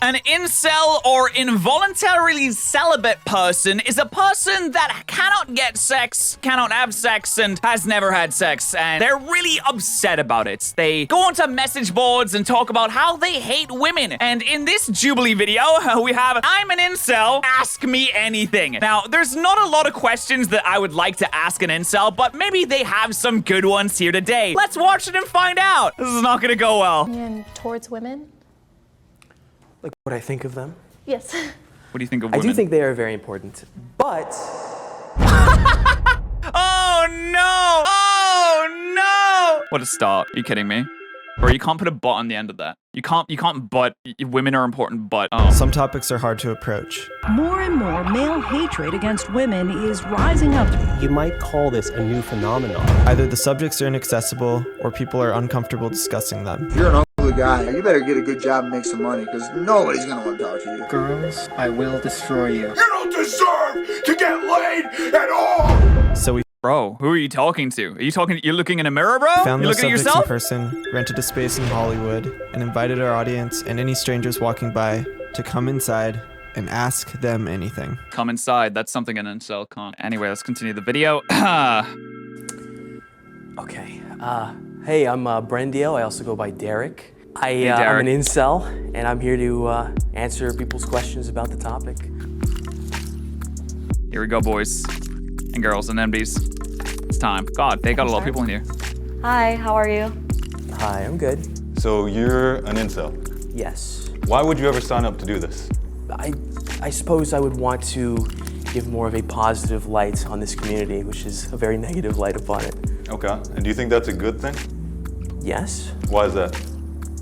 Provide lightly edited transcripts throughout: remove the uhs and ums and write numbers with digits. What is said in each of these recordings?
An incel, or involuntarily celibate person, is a person that cannot get sex, cannot have sex, and has never had sex, and they're really upset about it. They go onto message boards and talk about how they hate women. And in this Jubilee video, we have, I'm an incel, ask me anything. Now, there's not a lot of questions that I would like to ask an incel, but maybe they have some good ones here today. Let's watch it and find out. This is not gonna go well. And towards women? Like what I think of them? Yes. What do you think of women? I do think they are very important, but... Oh no! Oh no! What a start. Are you kidding me? Bro, you can't put a but on the end of that. You can't but. Women are important, but. Oh. Some topics are hard to approach. More and more male hatred against women is rising up. You might call this a new phenomenon. Either the subjects are inaccessible or people are uncomfortable discussing them. If you're an ugly guy, you better get a good job and make some money, because nobody's gonna want to talk to you. Girls, I will destroy you. You don't deserve to get laid at all! So we Bro, who are you talking to? You're looking in a mirror, bro? found You those looking at subjects in yourself? person, rented a space in Hollywood, and invited our audience and any strangers walking by to come inside and ask them anything. Come inside. That's something an incel can't. Anyway, let's continue the video. Okay, hey, I'm Brendio. I also go by Derek. Derek. I'm an incel, and I'm here to answer people's questions about the topic. Here we go, boys and girls and MDs. It's time. God, they got a lot of people in here. Hi, how are you? Hi, I'm good. So you're an incel. Yes. Why would you ever sign up to do this? I suppose I would want to give more of a positive light on this community, which is a very negative light upon it. Okay. And do you think that's a good thing? Yes, Why is that?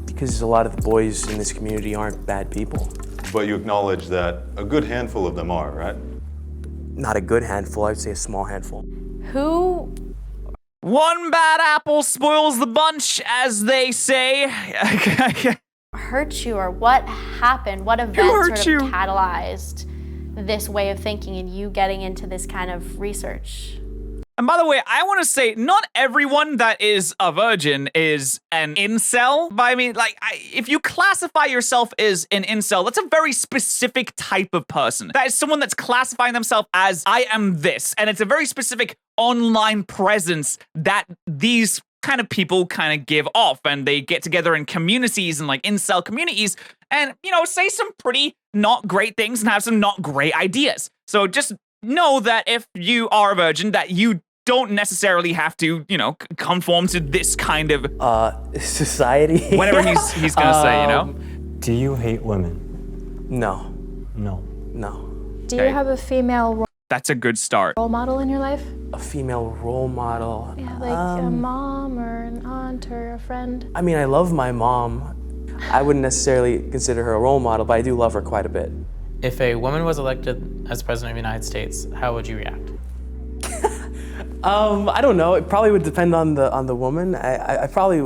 because a lot of the boys in this community aren't bad people. But you acknowledge that a good handful of them are, right? Not a good handful, I would say a small handful. Who One bad apple spoils the bunch, as they say. Hurt you, or what happened? What event hurt sort you? of catalyzed this way of thinking and you getting into this kind of research? And by the way, I want to say, not everyone that is a virgin is an incel. But I mean, like, if you classify yourself as an incel, that's a very specific type of person. That is someone that's classifying themselves as, I am this. And it's a very specific online presence that these kind of people kind of give off. And they get together in communities and like incel communities and, you know, say some pretty not great things and have some not great ideas. So just know that if you are a virgin, that you don't necessarily have to, you know, conform to this kind of Society. whatever he's gonna say, you know. Do you hate women? No, No. no. Do Okay. you have a female That's a good start. role model in your life? A female role model. Yeah, like a mom or an aunt or a friend? I mean, I love my mom. I wouldn't necessarily consider her a role model, but I do love her quite a bit. If a woman was elected as president of the United States, how would you react? I don't know. It probably would depend on the woman. I probably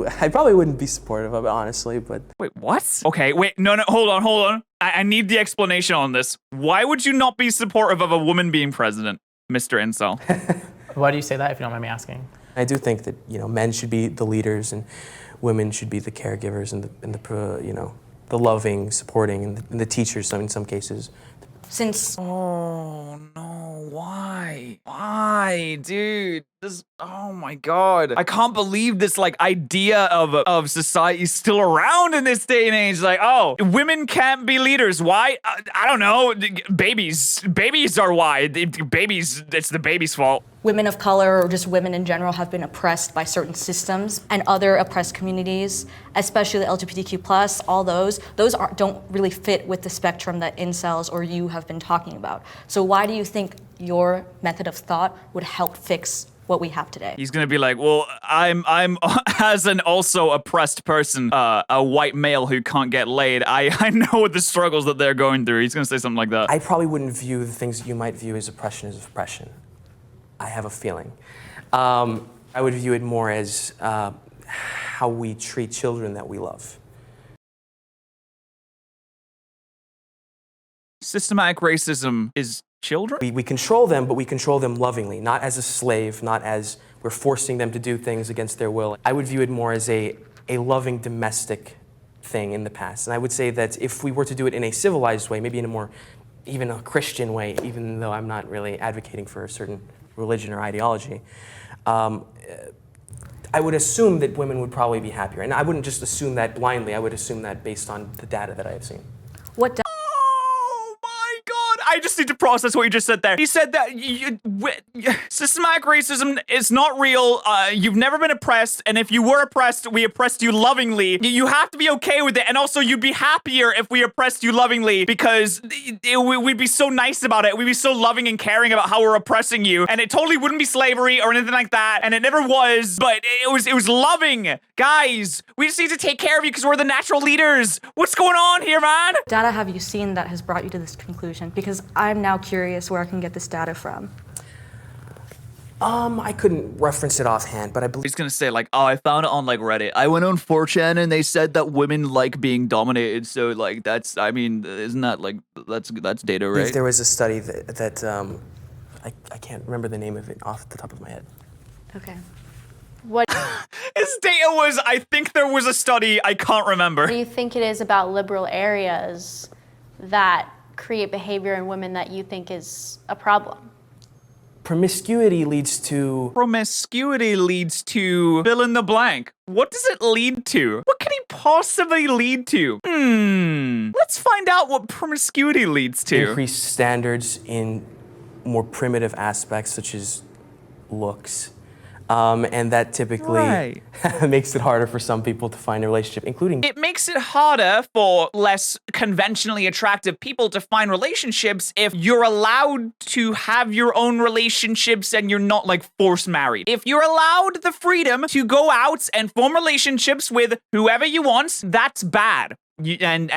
wouldn't be supportive of it, honestly. But Wait, what? Okay, wait, no, hold on. I need the explanation on this. Why would you not be supportive of a woman being president, Mr. Incel? Why do you say that, if you don't mind me asking? I do think that, you know, men should be the leaders and women should be the caregivers and the you know, the loving, supporting, and the teachers in some cases. Since Oh no, why? Why, dude? This, oh my god. I can't believe this like idea of society is still around in this day and age. Like, oh, women can't be leaders. Why? I don't know. Babies are why. Babies, it's the baby's fault. women of color or just women in general have been oppressed by certain systems and other oppressed communities, especially the LGBTQ+, all those don't really fit with the spectrum that incels or you have been talking about. So why do you think your method of thought would help fix what we have today? He's gonna be like, well, I'm as an also oppressed person, a white male who can't get laid, I know the struggles that they're going through. He's gonna say something like that. I probably wouldn't view the things that you might view as oppression as oppression. I have a feeling. I would view it more as how we treat children that we love. Systematic racism is children? We control them, but we control them lovingly, not as a slave, not as we're forcing them to do things against their will. I would view it more as a loving domestic thing in the past. And I would say that if we were to do it in a civilized way, maybe in a more, even a Christian way, even though I'm not really advocating for a certain religion or ideology, I would assume that women would probably be happier. And I wouldn't just assume that blindly, I would assume that based on the data that I have seen. What Oh my God! I just need to process what you just said there. He said that systematic racism is not real. You've never been oppressed, and if you were oppressed, we oppressed you lovingly. You have to be okay with it, and also you'd be happier if we oppressed you lovingly because we'd be so nice about it. We'd be so loving and caring about how we're oppressing you, and it totally wouldn't be slavery or anything like that, and it never was. But it was loving, guys. We just need to take care of you because we're the natural leaders. What's going on here, man? data have you seen that has brought you to this conclusion? Because I'm now curious where I can get this data from. I couldn't reference it offhand, but I believe He's gonna say like, oh, I found it on like Reddit. I went on 4chan and they said that women like being dominated. So like that's, I mean, isn't that like, that's data, right? there was a study that I can't remember the name of it off the top of my head. Okay. What His data was, I think there was a study, I can't remember. do you think it is about liberal areas that create behavior in women that you think is a problem? Promiscuity leads to Promiscuity leads to fill in the blank. What does it lead to? What could he possibly lead to? Let's find out what promiscuity leads to. increased standards in more primitive aspects such as looks. And that typically Right. makes it harder for some people to find a relationship, including It makes it harder for less conventionally attractive people to find relationships if you're allowed to have your own relationships and you're not like forced married. If you're allowed the freedom to go out and form relationships with whoever you want, that's bad. And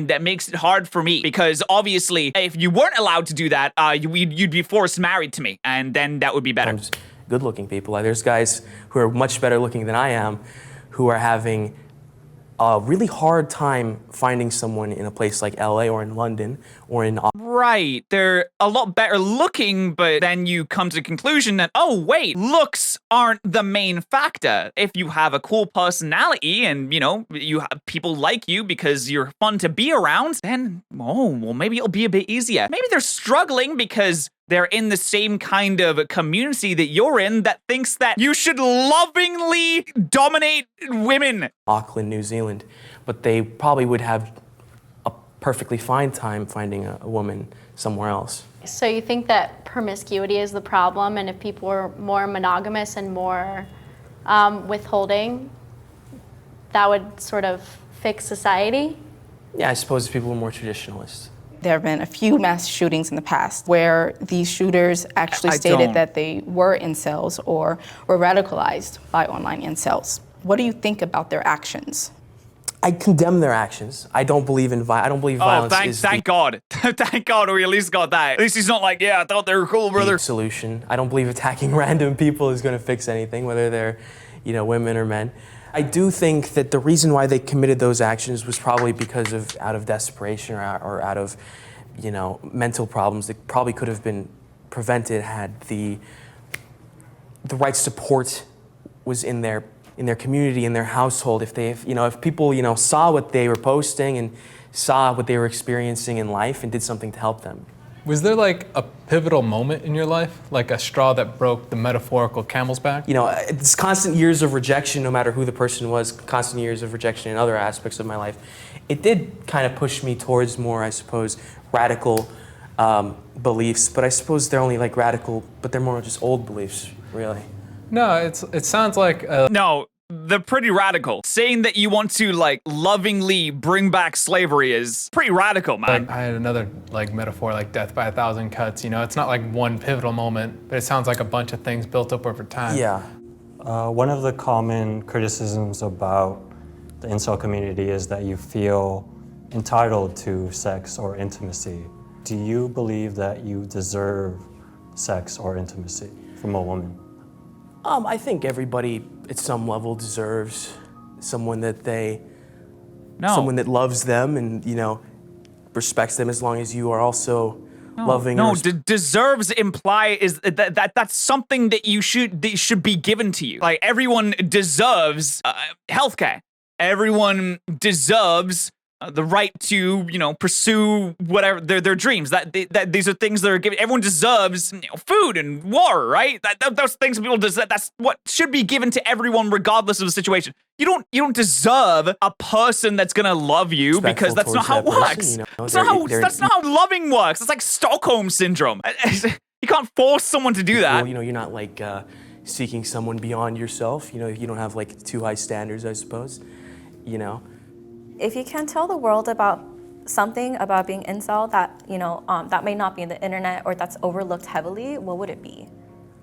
that makes it hard for me because obviously if you weren't allowed to do that, you'd be forced married to me, and then that would be better. good-looking people. There's guys who are much better looking than I am who are having a really hard time finding someone in a place like LA or in London or in Right, they're a lot better looking, but then you come to the conclusion that, oh wait, looks aren't the main factor. If you have a cool personality and, you know, you have people like you because you're fun to be around, then, oh, well, maybe it'll be a bit easier. Maybe they're struggling because they're in the same kind of community that you're in that thinks that you should lovingly dominate women. Auckland, New Zealand, but they probably would have a perfectly fine time finding a woman somewhere else. So you think that promiscuity is the problem, and if people were more monogamous and more withholding, that would sort of fix society? Yeah, I suppose people were more traditionalist. There have been a few mass shootings in the past where these shooters actually stated that they were incels or were radicalized by online incels. What do you think about their actions? I condemn their actions. I don't believe in violence. I don't believe violence is thank God. Thank God we at least got that. At least he's not like, yeah, I thought they were cool, brother. the solution. I don't believe attacking random people is going to fix anything, whether they're, you know, women or men. I do think that the reason why they committed those actions was probably because of out of desperation or out of, you know, mental problems that probably could have been prevented had the right support was in their community, in their household. If people, you know, saw what they were posting and saw what they were experiencing in life and did something to help them. Was there like a pivotal moment in your life, like a straw that broke the metaphorical camel's back? You know, it's constant years of rejection, no matter who the person was, constant years of rejection in other aspects of my life. It did kind of push me towards more, I suppose, radical beliefs, but I suppose they're only like radical, but they're more just old beliefs, really. No, it sounds like No, they're pretty radical. Saying that you want to like lovingly bring back slavery is pretty radical, man. I had another like metaphor, like death by 1,000 cuts. You know, it's not like one pivotal moment, but it sounds like a bunch of things built up over time. Yeah. One of the common criticisms about the incel community is that you feel entitled to sex or intimacy. Do you believe that you deserve sex or intimacy from a woman? I think everybody at some level deserves someone that someone that loves them and, you know, respects them as long as you are also loving. No, deserves imply is that's something that should be given to you. Like everyone deserves healthcare. everyone deserves the right to, pursue whatever their dreams. That these are things that are given. Everyone deserves food and water, right? Those things people deserve. That's what should be given to everyone, regardless of the situation. You don't deserve a person that's gonna love you because that's not how it works. That's not how loving works. It's like Stockholm syndrome. You can't force someone to do that. Well, you're not like seeking someone beyond yourself. You don't have like too high standards, I suppose. If you can tell the world about something about being incel that, that may not be in the internet or that's overlooked heavily, what would it be?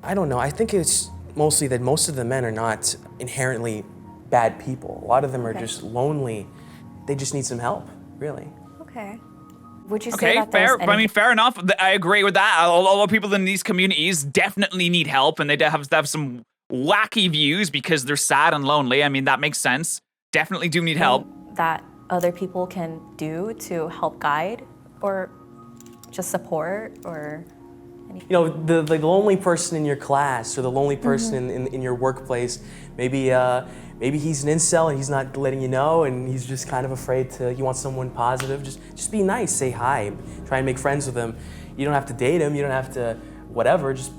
I don't know. I think it's mostly that most of the men are not inherently bad people. A lot of them are just lonely. They just need some help, really. Okay. Would you say that fair. I mean, fair enough. I agree with that. A lot of people in these communities definitely need help, and they have some wacky views because they're sad and lonely. I mean, that makes sense. Definitely do need help. That other people can do to help guide or just support or anything? The lonely person in your class or the lonely person in your workplace, maybe he's an incel and he's not letting you know and he's just kind of afraid he wants someone positive. Just be nice, say hi, try and make friends with him. You don't have to date him, you don't have to whatever, just,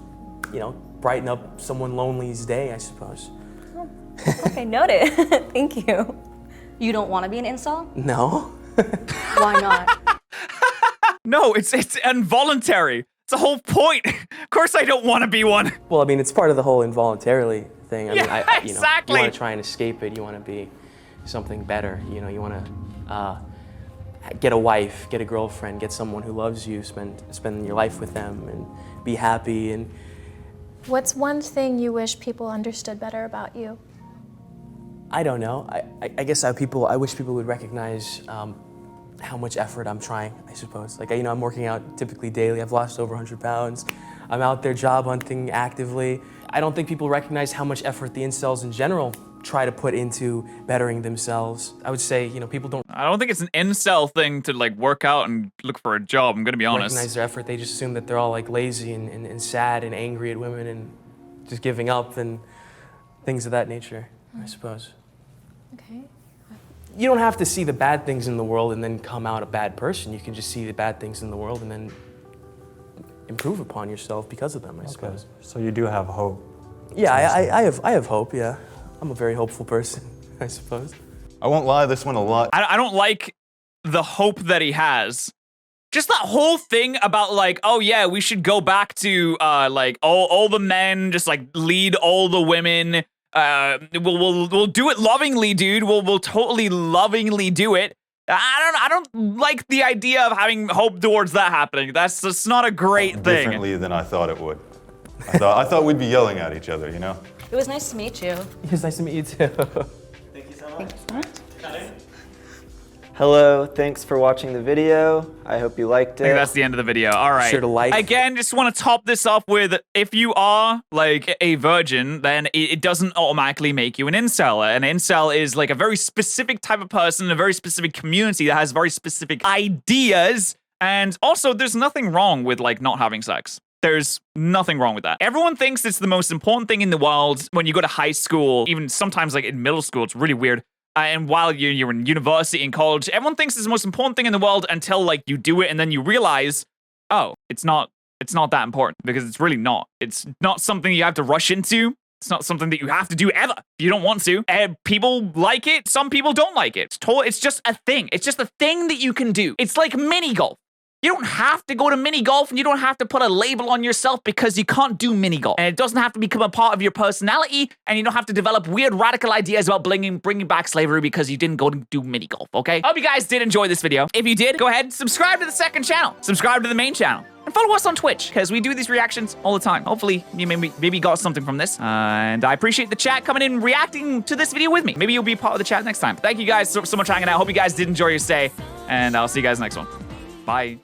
brighten up someone lonely's day, I suppose. Okay, noted. Thank you. You don't want to be an incel? No. Why not? No, it's involuntary. It's the whole point. Of course I don't want to be one. Well, I mean, it's part of the whole involuntarily thing. Exactly. You want to try and escape it. You want to be something better. You want to get a wife, get a girlfriend, get someone who loves you, spend your life with them, and be happy. And what's one thing you wish people understood better about you? I don't know. I guess I wish people would recognize how much effort I'm trying, I suppose. Like, I'm working out typically daily. I've lost over 100 pounds. I'm out there job hunting actively. I don't think people recognize how much effort the incels in general try to put into bettering themselves. I would say, people don't. I don't think it's an incel thing to like work out and look for a job. I'm gonna be honest. Recognize their effort. They just assume that they're all like lazy and sad and angry at women and just giving up and things of that nature, I suppose. Okay. You don't have to see the bad things in the world and then come out a bad person. You can just see the bad things in the world and then improve upon yourself because of them, I suppose. So you do have hope. Yeah, I have hope, yeah. I'm a very hopeful person, I suppose. I won't lie, this one a lot. I don't like the hope that he has. Just that whole thing about like, oh yeah, we should go back to like all the men, just like lead all the women. We'll do it lovingly, dude. We'll totally lovingly do it. I don't like the idea of having hope towards that happening. That's just not a great thing. Differently than I thought it would. I thought we'd be yelling at each other, It was nice to meet you. It was nice to meet you too. Thank you so much. Hello, thanks for watching the video. I hope you liked it. I think that's the end of the video. All right. Be sure to like. Again, just want to top this off with, if you are like a virgin, then it doesn't automatically make you an incel. An incel is like a very specific type of person, a very specific community that has very specific ideas. And also, there's nothing wrong with like not having sex. There's nothing wrong with that. Everyone thinks it's the most important thing in the world when you go to high school, even sometimes like in middle school. It's really weird. And while you're in university and college, everyone thinks it's the most important thing in the world until like you do it and then you realize, oh, it's not that important, because it's really not. It's not something you have to rush into. It's not something that you have to do ever if you don't want to. People like it. Some people don't like it. It's just a thing. It's just a thing that you can do. It's like mini golf. You don't have to go to mini golf, and you don't have to put a label on yourself because you can't do mini golf. And it doesn't have to become a part of your personality, and you don't have to develop weird radical ideas about bringing back slavery because you didn't go to do mini golf, okay? I hope you guys did enjoy this video. If you did, go ahead and subscribe to the second channel. Subscribe to the main channel. And follow us on Twitch, because we do these reactions all the time. Hopefully, you maybe got something from this. And I appreciate the chat coming in and reacting to this video with me. Maybe you'll be part of the chat next time. Thank you guys so much for hanging out. Hope you guys did enjoy your stay. And I'll see you guys next one. Bye.